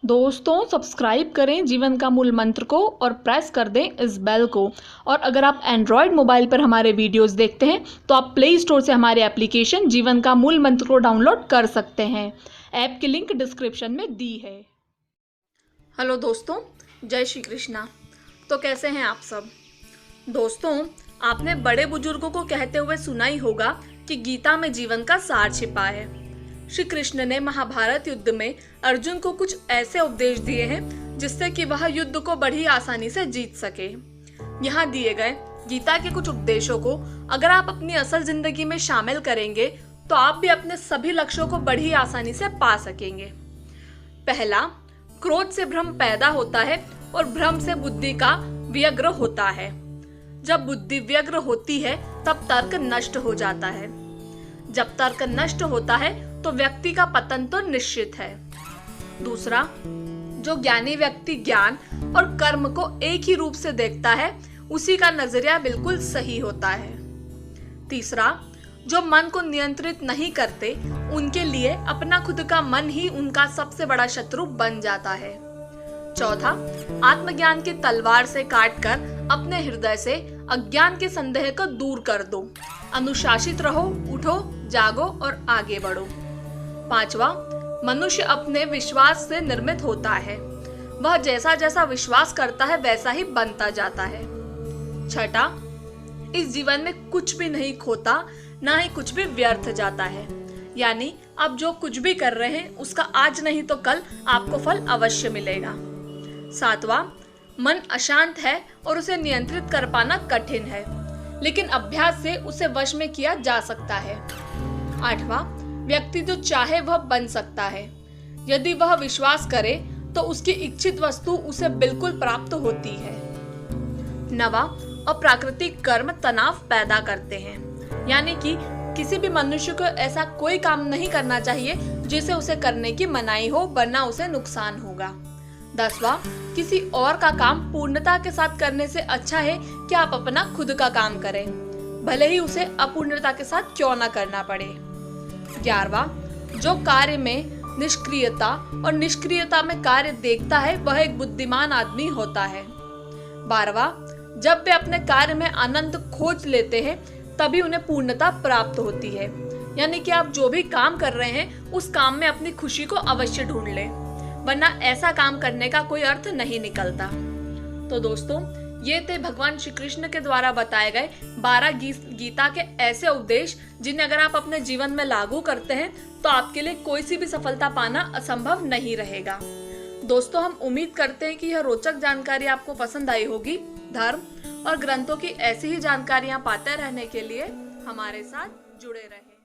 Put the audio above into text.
दोस्तों सब्सक्राइब करें जीवन का मूल मंत्र को और प्रेस कर दें इस बेल को। और अगर आप एंड्रॉयड मोबाइल पर हमारे वीडियोस देखते हैं तो आप प्ले स्टोर से हमारे एप्लीकेशन जीवन का मूल मंत्र को डाउनलोड कर सकते हैं। ऐप की लिंक डिस्क्रिप्शन में दी है। हेलो दोस्तों, जय श्री कृष्णा। तो कैसे हैं आप सब? दोस्तों, आपने बड़े बुजुर्गों को कहते हुए सुना ही होगा कि गीता में जीवन का सार छिपा है। श्री कृष्ण ने महाभारत युद्ध में अर्जुन को कुछ ऐसे उपदेश दिए हैं जिससे कि वह युद्ध को बड़ी आसानी से जीत सके। यहाँ दिए गए गीता के कुछ उपदेशों को अगर आप अपनी असल जिंदगी में शामिल करेंगे तो आप भी अपने सभी लक्ष्यों को बड़ी आसानी से पा सकेंगे। पहला, क्रोध से भ्रम पैदा होता है और भ्रम से बुद्धि का व्यग्र होता है। जब बुद्धि व्यग्र होती है तब तर्क नष्ट हो जाता है। जब तर्क नष्ट होता है तो व्यक्ति का पतन तो निश्चित है। दूसरा, जो ज्ञानी व्यक्ति ज्ञान और कर्म को एक ही रूप से देखता है उसी का नजरिया बिल्कुल सही होता है। तीसरा, जो मन को नियंत्रित नहीं करते उनके लिए अपना खुद का मन ही उनका सबसे बड़ा शत्रु बन जाता है। चौथा, आत्मज्ञान की तलवार से काटकर अपने हृदय से अज्ञान के संदेह को दूर कर दो। अनुशासित रहो, उठो, जागो और आगे बढ़ो। पांचवा, मनुष्य अपने विश्वास से निर्मित होता है। वह जैसा जैसा विश्वास करता है वैसा ही बनता जाता है। छठा, इस जीवन में कुछ भी नहीं खोता, ना ही कुछ भी व्यर्थ जाता है। यानी आप जो कुछ भी कर रहे हैं उसका आज नहीं तो कल आपको फल अवश्य मिलेगा। सातवां, मन अशांत है और उसे नियंत्रित कर पाना कठिन है, लेकिन अभ्यास से उसे वश में किया जा सकता है। आठवां, व्यक्ति जो चाहे वह बन सकता है। यदि वह विश्वास करे तो उसकी इच्छित वस्तु उसे बिल्कुल प्राप्त होती है। नवा, अप्राकृतिक कर्म तनाव पैदा करते हैं, यानी कि किसी भी मनुष्य को ऐसा कोई काम नहीं करना चाहिए जिसे उसे करने की मनाही हो, वरना उसे नुकसान होगा। 10वां, किसी और का काम पूर्णता के साथ करने से अच्छा है कि आप अपना खुद का काम करें, भले ही उसे अपूर्णता के साथ क्यों ना करना पड़े। 11वां, जो कार्य में निष्क्रियता और निष्क्रियता में कार्य देखता है वह एक बुद्धिमान आदमी होता है। 12वां, जब वे अपने कार्य में आनंद खोज लेते हैं तभी उन्हें पूर्णता प्राप्त होती है। यानी कि आप जो भी काम कर रहे हैं उस काम में अपनी खुशी को अवश्य ढूंढ लें, वरना ऐसा काम करने का कोई अर्थ नहीं निकलता। तो दोस्तों, ये थे भगवान श्री कृष्ण के द्वारा बताए गए 12 गीता के ऐसे उपदेश जिन्हें अगर आप अपने जीवन में लागू करते हैं तो आपके लिए कोई सी भी सफलता पाना असंभव नहीं रहेगा। दोस्तों, हम उम्मीद करते हैं कि यह रोचक जानकारी आपको पसंद आई होगी। धर्म और ग्रंथों की ऐसी ही जानकारियां पाते रहने के लिए हमारे साथ जुड़े रहें।